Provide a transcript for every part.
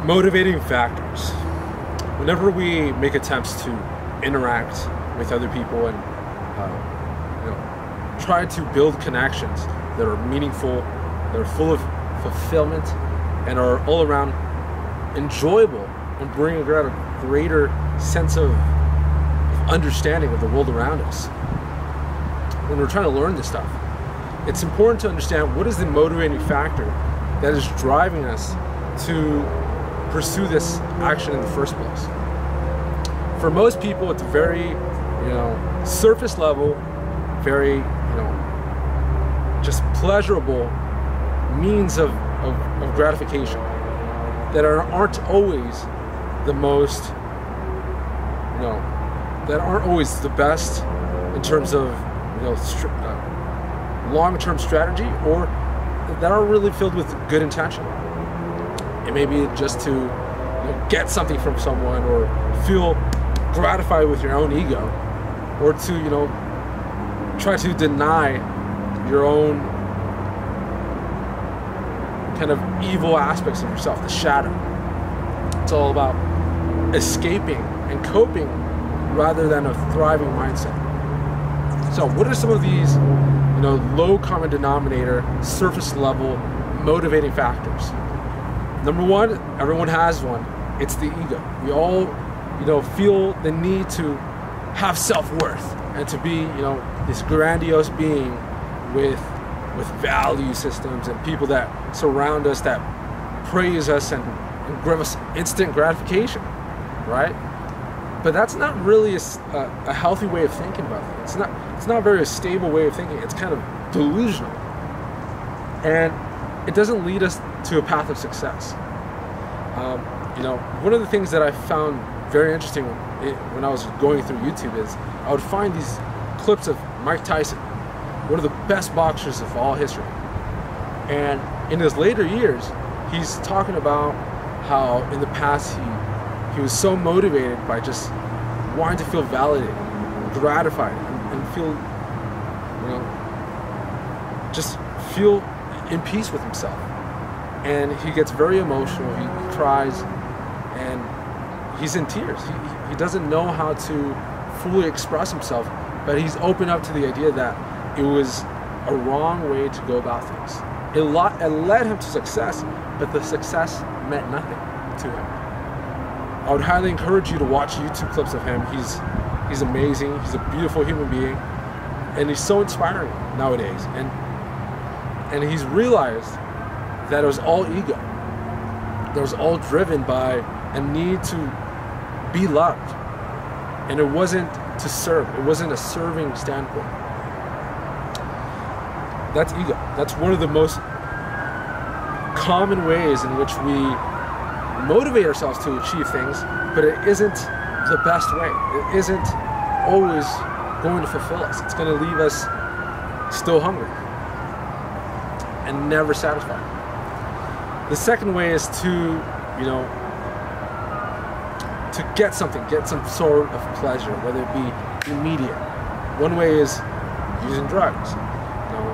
Motivating factors. Whenever we make attempts to interact with other people and try to build connections that are meaningful, that are full of fulfillment, and are all around enjoyable and bring about a greater sense of understanding of the world around us. When we're trying to learn this stuff, it's important to understand what is the motivating factor that is driving us to pursue this action in the first place. For most people, it's very, surface level, very, just pleasurable means of gratification that aren't always the most, that aren't always the best in terms of, long-term strategy, or that are really filled with good intention. It may be just to get something from someone, or feel gratified with your own ego, or to try to deny your own kind of evil aspects of yourself, the shadow. It's all about escaping and coping rather than a thriving mindset. So what are some of these low common denominator, surface level motivating factors? Number one, everyone has one. It's the ego. We all feel the need to have self-worth and to be this grandiose being with value systems and people that surround us, that praise us and give us instant gratification, right? But that's not really a healthy way of thinking about things. It's not a very stable way of thinking. It's kind of delusional, and it doesn't lead us to a path of success. One of the things that I found very interesting when I was going through YouTube is I would find these clips of Mike Tyson, one of the best boxers of all history. And in his later years, he's talking about how in the past he was so motivated by just wanting to feel validated, gratified, and feel, just feel in peace with himself. And he gets very emotional, he cries, and he's in tears. He doesn't know how to fully express himself, but he's open up to the idea that it was a wrong way to go about things. It led him to success, but the success meant nothing to him. I would highly encourage you to watch YouTube clips of him. He's amazing. He's a beautiful human being, and he's so inspiring nowadays. And he's realized that it was all ego. That it was all driven by a need to be loved, and it wasn't to serve. It wasn't a serving standpoint. That's ego. That's one of the most common ways in which we motivate ourselves to achieve things, but it isn't the best way. It isn't always going to fulfill us. It's going to leave us still hungry and never satisfied. The second way is to get something, get some sort of pleasure, whether it be immediate. One way is using drugs,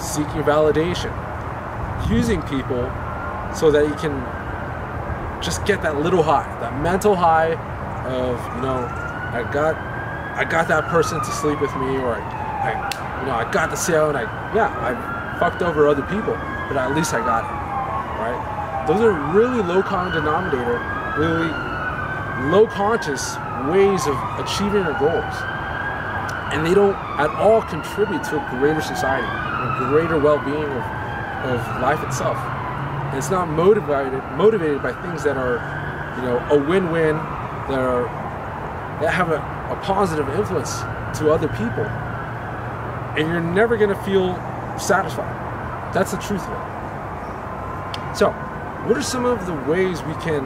seeking validation, using people so that you can just get that little high, that mental high of, I got that person to sleep with me, or I got the sale, and I fucked over other people, but at least I got it, right? Those are really low common denominator, really low conscious ways of achieving your goals. And they don't at all contribute to a greater society, a greater well-being of life itself. And it's not motivated by things that are, a win-win, that have a positive influence to other people. And you're never going to feel satisfied. That's the truth of it. So, what are some of the ways we can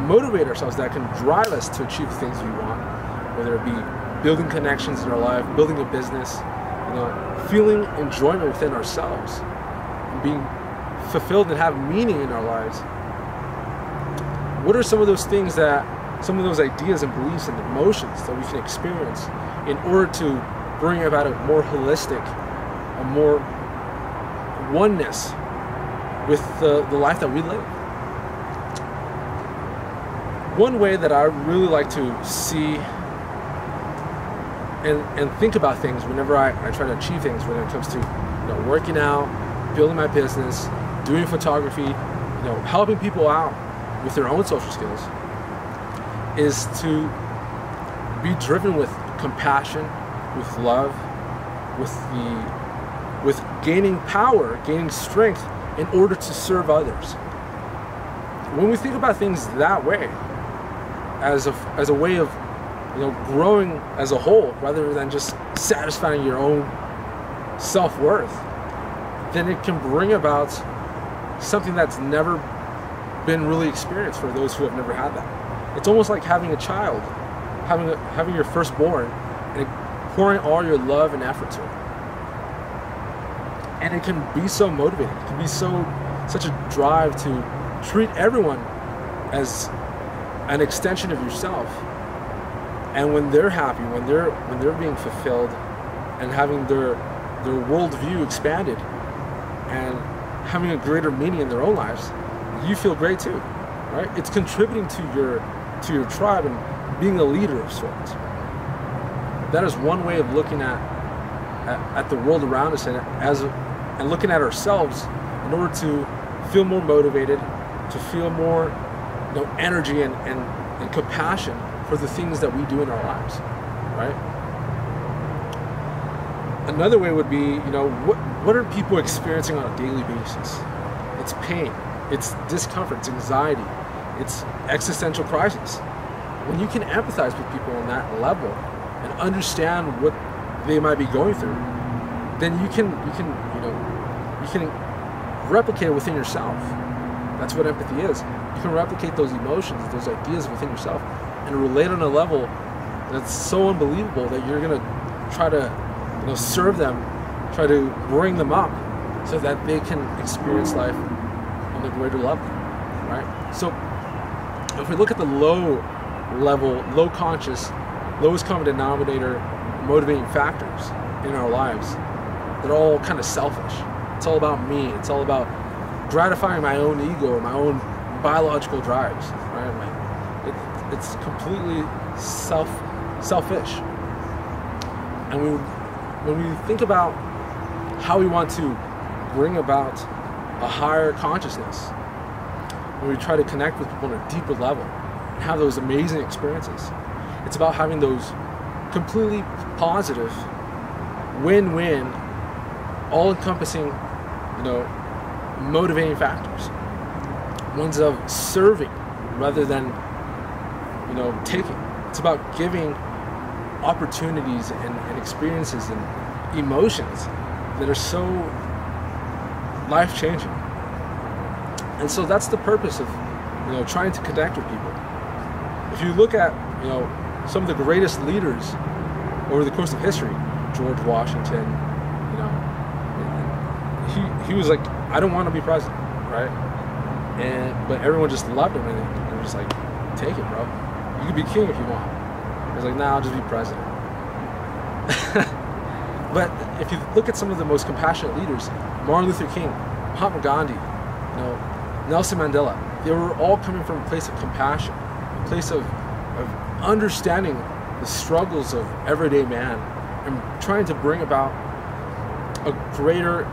motivate ourselves that can drive us to achieve the things we want, whether it be building connections in our life, building a business, feeling enjoyment within ourselves, being fulfilled and have meaning in our lives? What are some of those things some of those ideas and beliefs and emotions that we can experience in order to bring about a more holistic, a more oneness with the life that we live? one way that I really like to see and think about things whenever I try to achieve things, when it comes to working out, building my business, doing photography, helping people out with their own social skills, is to be driven with compassion, with love, with gaining power, gaining strength in order to serve others. When we think about things that way, as a way of growing as a whole, rather than just satisfying your own self-worth, then it can bring about something that's never been really experienced for those who have never had that. It's almost like having a child, having your firstborn, and pouring all your love and effort to it. And it can be so motivating. It can be such a drive to treat everyone as an extension of yourself. And when they're happy, when they're being fulfilled and having their worldview expanded and having a greater meaning in their own lives, you feel great too, right? It's contributing to your tribe and being a leader of sorts. That is one way of looking at the world around us and looking at ourselves in order to feel more motivated, to feel more energy and compassion for the things that we do in our lives, right? Another way would be, what are people experiencing on a daily basis? It's pain, it's discomfort, it's anxiety, it's existential crisis. When you can empathize with people on that level and understand what they might be going through, then you can replicate it within yourself. That's what empathy is. You can replicate those emotions, those ideas within yourself, and relate on a level that's so unbelievable that you're gonna try to serve them, try to bring them up so that they can experience life on a greater level, right? So if we look at the low level, low conscious, lowest common denominator motivating factors in our lives, they're all kind of selfish. It's all about me. It's all about gratifying my own ego or my own biological drives, right? It's completely selfish. And when we think about how we want to bring about a higher consciousness, when we try to connect with people on a deeper level and have those amazing experiences, it's about having those completely positive, win-win, all-encompassing, motivating factors. Ones of serving rather than, taking. It's about giving opportunities and experiences and emotions that are so life-changing. And so that's the purpose of, trying to connect with people. If you look at, some of the greatest leaders over the course of history, George Washington, he was like, I don't want to be president, right? But everyone just loved him, and they were just like, take it, bro. You can be king if you want. He's like, nah, I'll just be president. But if you look at some of the most compassionate leaders, Martin Luther King, Mahatma Gandhi, Nelson Mandela, they were all coming from a place of compassion, a place of understanding the struggles of everyday man and trying to bring about a greater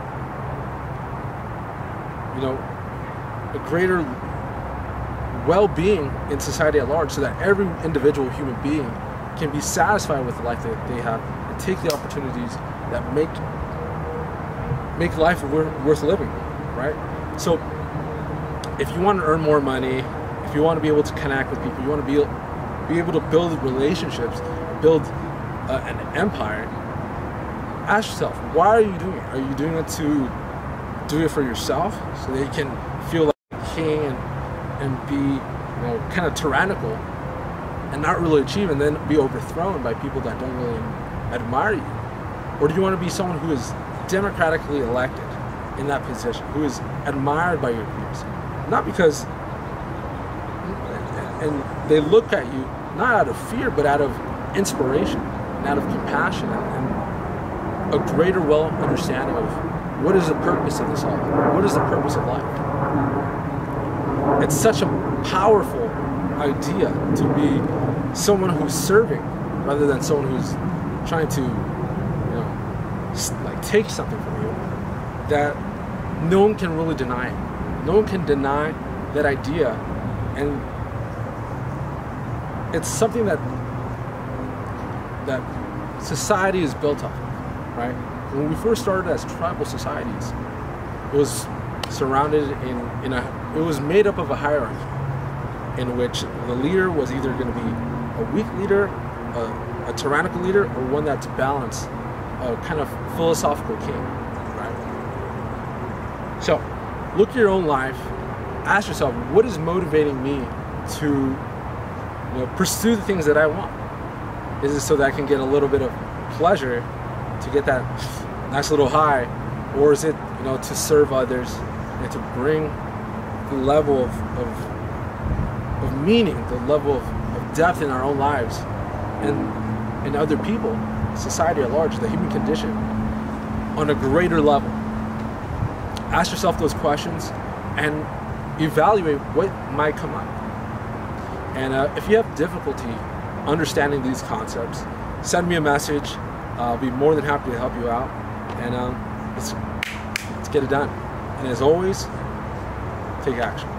well-being in society at large, so that every individual human being can be satisfied with the life that they have and take the opportunities that make life worth living, right? So if you want to earn more money, if you want to be able to connect with people, you want to be able to build relationships, build an empire, ask yourself, why are you doing it? Are you doing it to do it for yourself so that you can feel like a king and be kind of tyrannical and not really achieve, and then be overthrown by people that don't really admire you? Or do you want to be someone who is democratically elected in that position, who is admired by your peers, not because, and they look at you not out of fear but out of inspiration and out of compassion and a greater understanding of what is the purpose of this all, what is the purpose of life? It's such a powerful idea to be someone who's serving rather than someone who's trying to, like take something from you, that no one can really deny it. No one can deny that idea, and it's something that society is built off of, right? When we first started as tribal societies, it was surrounded it was made up of a hierarchy in which the leader was either going to be a weak leader, a tyrannical leader, or one that's balanced, a kind of philosophical king, right? So, look at your own life. Ask yourself, what is motivating me to pursue the things that I want? Is it so that I can get a little bit of pleasure, to get that nice little high, or is it to serve others and to bring the level of meaning, the level of depth in our own lives and other people, society at large, the human condition, on a greater level? Ask yourself those questions and evaluate what might come up. And if you have difficulty understanding these concepts, send me a message. I'll be more than happy to help you out. And let's get it done. And as always, take action.